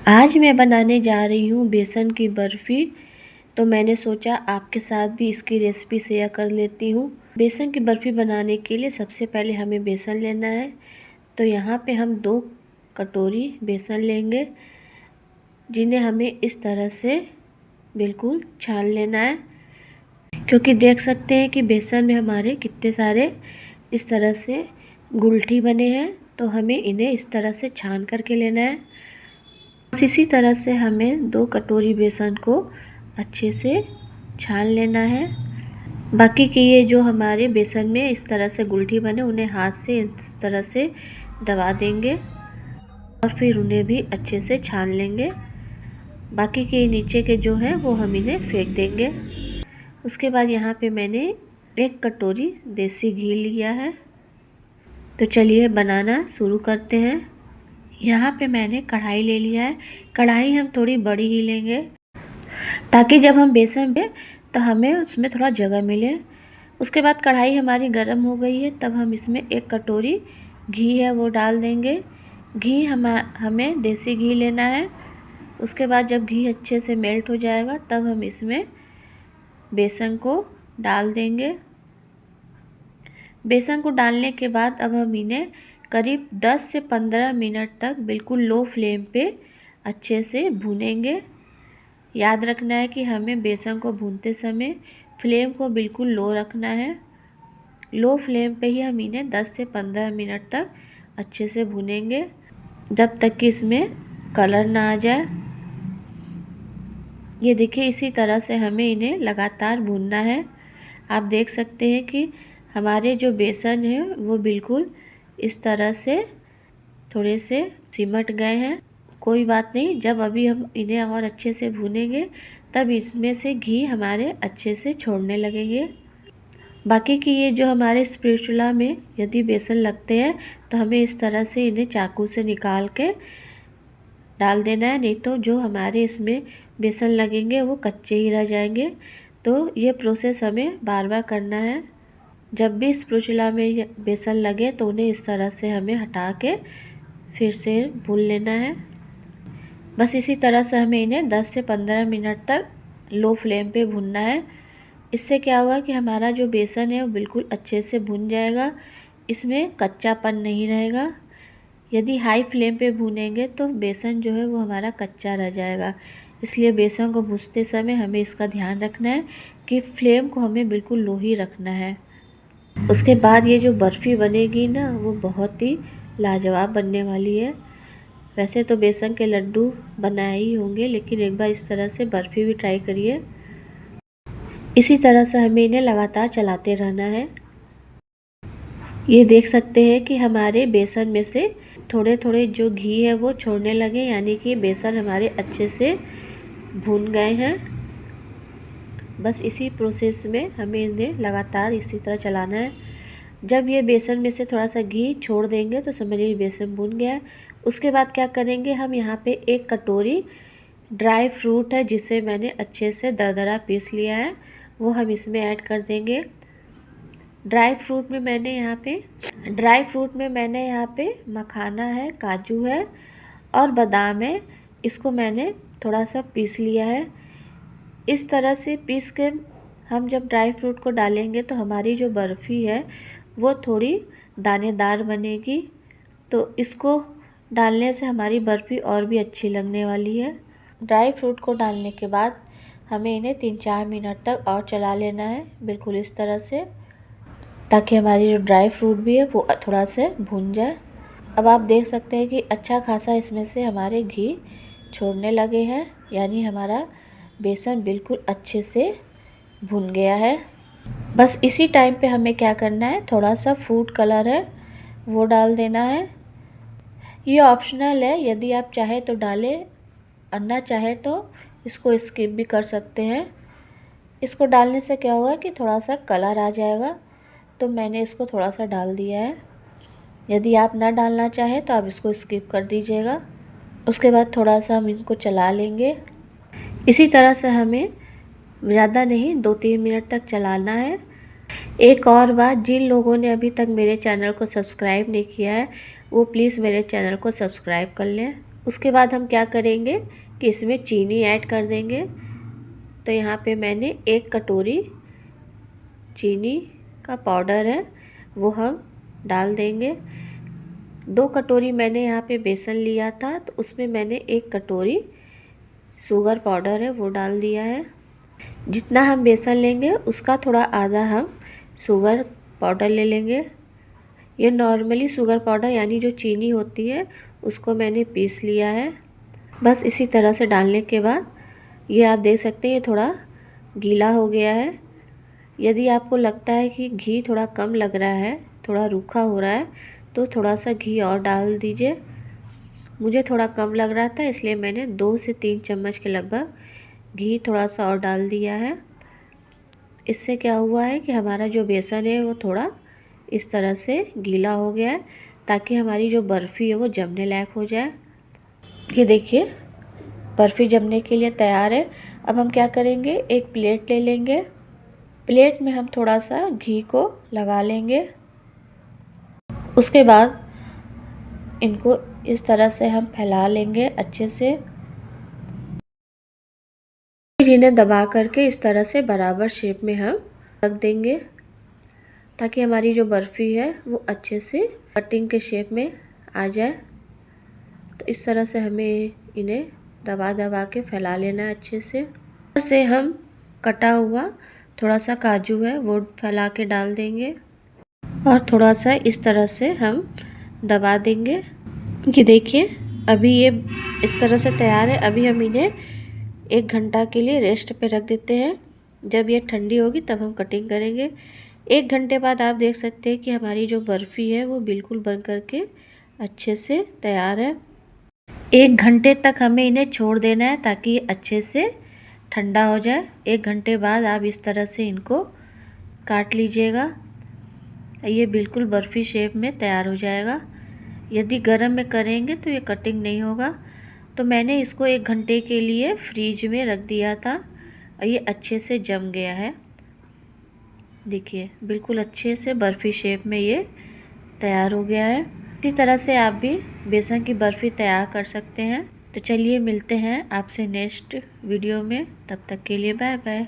आज मैं बनाने जा रही हूँ बेसन की बर्फ़ी। तो मैंने सोचा आपके साथ भी इसकी रेसिपी शेयर कर लेती हूँ। बेसन की बर्फ़ी बनाने के लिए सबसे पहले हमें बेसन लेना है। तो यहाँ पे हम 2 कटोरी बेसन लेंगे, जिन्हें हमें इस तरह से बिल्कुल छान लेना है। क्योंकि देख सकते हैं कि बेसन में हमारे कितने सारे इस तरह से गुलठी बने हैं, तो हमें इन्हें इस तरह से छान करके लेना है। इसी तरह से हमें 2 कटोरी बेसन को अच्छे से छान लेना है। बाकी के ये जो हमारे बेसन में इस तरह से गुलठी बने, उन्हें हाथ से इस तरह से दबा देंगे और फिर उन्हें भी अच्छे से छान लेंगे। बाकी के नीचे के जो है वो हम इन्हें फेंक देंगे। उसके बाद यहाँ पे मैंने 1 कटोरी देसी घी लिया है। तो चलिए बनाना शुरू करते हैं। यहाँ पे मैंने कढ़ाई ले लिया है। कढ़ाई हम थोड़ी बड़ी ही लेंगे, ताकि जब हम बेसन पे तो हमें उसमें थोड़ा जगह मिले। उसके बाद कढ़ाई हमारी गर्म हो गई है, तब हम इसमें 1 कटोरी घी है वो डाल देंगे। घी हमें देसी घी लेना है। उसके बाद जब घी अच्छे से मेल्ट हो जाएगा, तब हम इसमें बेसन को डाल देंगे। बेसन को डालने के बाद अब हम इन्हें करीब 10 से 15 मिनट तक बिल्कुल लो फ्लेम पे अच्छे से भूनेंगे। याद रखना है कि हमें बेसन को भूनते समय फ्लेम को बिल्कुल लो रखना है। लो फ्लेम पे ही हम इन्हें 10 से 15 मिनट तक अच्छे से भूनेंगे, जब तक कि इसमें कलर ना आ जाए। ये देखिए, इसी तरह से हमें इन्हें लगातार भूनना है। आप देख सकते हैं कि हमारे जो बेसन है वो बिल्कुल इस तरह से थोड़े से सिमट गए हैं। कोई बात नहीं, जब अभी हम इन्हें और अच्छे से भूनेंगे, तब इसमें से घी हमारे अच्छे से छोड़ने लगेंगे। बाकी की ये जो हमारे स्पैचुला में यदि बेसन लगते हैं, तो हमें इस तरह से इन्हें चाकू से निकाल के डाल देना है, नहीं तो जो हमारे इसमें बेसन लगेंगे वो कच्चे ही रह जाएंगे। तो ये प्रोसेस हमें बार बार करना है। जब भी स्पैचुला में बेसन लगे तो उन्हें इस तरह से हमें हटा के फिर से भून लेना है। बस इसी तरह से हमें इन्हें 10 से 15 मिनट तक लो फ्लेम पे भूनना है। इससे क्या होगा कि हमारा जो बेसन है वो बिल्कुल अच्छे से भुन जाएगा, इसमें कच्चापन नहीं रहेगा। यदि हाई फ्लेम पे भूनेंगे तो बेसन जो है वो हमारा कच्चा रह जाएगा। इसलिए बेसन को भूनते समय हमें इसका ध्यान रखना है कि फ्लेम को हमें बिल्कुल लो ही रखना है। उसके बाद ये जो बर्फ़ी बनेगी ना, वो बहुत ही लाजवाब बनने वाली है। वैसे तो बेसन के लड्डू बनाए ही होंगे, लेकिन एक बार इस तरह से बर्फ़ी भी ट्राई करिए। इसी तरह से हमें इन्हें लगातार चलाते रहना है। ये देख सकते हैं कि हमारे बेसन में से थोड़े थोड़े जो घी है वो छोड़ने लगे, यानी कि बेसन हमारे अच्छे से भून गए हैं। बस इसी प्रोसेस में हमें इन्हें लगातार इसी तरह चलाना है। जब ये बेसन में से थोड़ा सा घी छोड़ देंगे तो समझिए बेसन भून गया है। उसके बाद क्या करेंगे, हम यहाँ पे 1 कटोरी ड्राई फ्रूट है जिसे मैंने अच्छे से दरदरा पीस लिया है, वो हम इसमें ऐड कर देंगे। ड्राई फ्रूट में मैंने यहाँ पे मखाना है, काजू है और बादाम है। इसको मैंने थोड़ा सा पीस लिया है। इस तरह से पीस के हम जब ड्राई फ्रूट को डालेंगे तो हमारी जो बर्फ़ी है वो थोड़ी दानेदार बनेगी। तो इसको डालने से हमारी बर्फ़ी और भी अच्छी लगने वाली है। ड्राई फ्रूट को डालने के बाद हमें इन्हें 3-4 मिनट तक और चला लेना है, बिल्कुल इस तरह से, ताकि हमारी जो ड्राई फ्रूट भी है वो थोड़ा से भून जाए। अब आप देख सकते हैं कि अच्छा खासा इसमें से हमारे घी छोड़ने लगे हैं, यानी हमारा बेसन बिल्कुल अच्छे से भुन गया है। बस इसी टाइम पे हमें क्या करना है, थोड़ा सा फूड कलर है वो डाल देना है। ये ऑप्शनल है, यदि आप चाहे तो डालें और ना चाहे तो इसको स्किप भी कर सकते हैं। इसको डालने से क्या होगा कि थोड़ा सा कलर आ जाएगा, तो मैंने इसको थोड़ा सा डाल दिया है। यदि आप ना डालना चाहें तो आप इसको स्किप कर दीजिएगा। उसके बाद थोड़ा सा हम इनको चला लेंगे। इसी तरह से हमें ज़्यादा नहीं 2-3 मिनट तक चलाना है। एक और बात, जिन लोगों ने अभी तक मेरे चैनल को सब्सक्राइब नहीं किया है वो प्लीज़ मेरे चैनल को सब्सक्राइब कर लें। उसके बाद हम क्या करेंगे कि इसमें चीनी ऐड कर देंगे। तो यहाँ पे मैंने 1 कटोरी चीनी का पाउडर है वो हम डाल देंगे। 2 कटोरी मैंने यहाँ पे बेसन लिया था, तो उसमें मैंने 1 कटोरी शुगर पाउडर है वो डाल दिया है। जितना हम बेसन लेंगे उसका थोड़ा आधा हम शुगर पाउडर ले लेंगे। ये नॉर्मली शुगर पाउडर यानी जो चीनी होती है उसको मैंने पीस लिया है। बस इसी तरह से डालने के बाद ये आप देख सकते हैं ये थोड़ा गीला हो गया है। यदि आपको लगता है कि घी थोड़ा कम लग रहा है, थोड़ा रूखा हो रहा है, तो थोड़ा सा घी और डाल दीजिए। मुझे थोड़ा कम लग रहा था इसलिए मैंने 2 से 3 चम्मच के लगभग घी थोड़ा सा और डाल दिया है। इससे क्या हुआ है कि हमारा जो बेसन है वो थोड़ा इस तरह से गीला हो गया है, ताकि हमारी जो बर्फ़ी है वो जमने लायक हो जाए। ये देखिए बर्फ़ी जमने के लिए तैयार है। अब हम क्या करेंगे, एक प्लेट ले लेंगे। प्लेट में हम थोड़ा सा घी को लगा लेंगे। उसके बाद इनको इस तरह से हम फैला लेंगे अच्छे से। फिर इन्हें दबा करके इस तरह से बराबर शेप में हम रख देंगे, ताकि हमारी जो बर्फ़ी है वो अच्छे से कटिंग के शेप में आ जाए। तो इस तरह से हमें इन्हें दबा दबा के फैला लेना है अच्छे से। ऊपर से हम कटा हुआ थोड़ा सा काजू है वो फैला के डाल देंगे और थोड़ा सा इस तरह से हम दबा देंगे। ये देखिए अभी ये इस तरह से तैयार है। अभी हम इन्हें 1 घंटा के लिए रेस्ट पे रख देते हैं। जब ये ठंडी होगी तब हम कटिंग करेंगे। 1 घंटे बाद आप देख सकते हैं कि हमारी जो बर्फ़ी है वो बिल्कुल बन करके अच्छे से तैयार है। 1 घंटे तक हमें इन्हें छोड़ देना है ताकि ये अच्छे से ठंडा हो जाए। 1 घंटे बाद आप इस तरह से इनको काट लीजिएगा। ये बिल्कुल बर्फ़ी शेप में तैयार हो जाएगा। यदि गर्म में करेंगे तो ये कटिंग नहीं होगा। तो मैंने इसको 1 घंटे के लिए फ्रीज में रख दिया था और ये अच्छे से जम गया है। देखिए बिल्कुल अच्छे से बर्फ़ी शेप में ये तैयार हो गया है। इसी तरह से आप भी बेसन की बर्फ़ी तैयार कर सकते हैं। तो चलिए मिलते हैं आपसे नेक्स्ट वीडियो में, तब तक के लिए बाय बाय।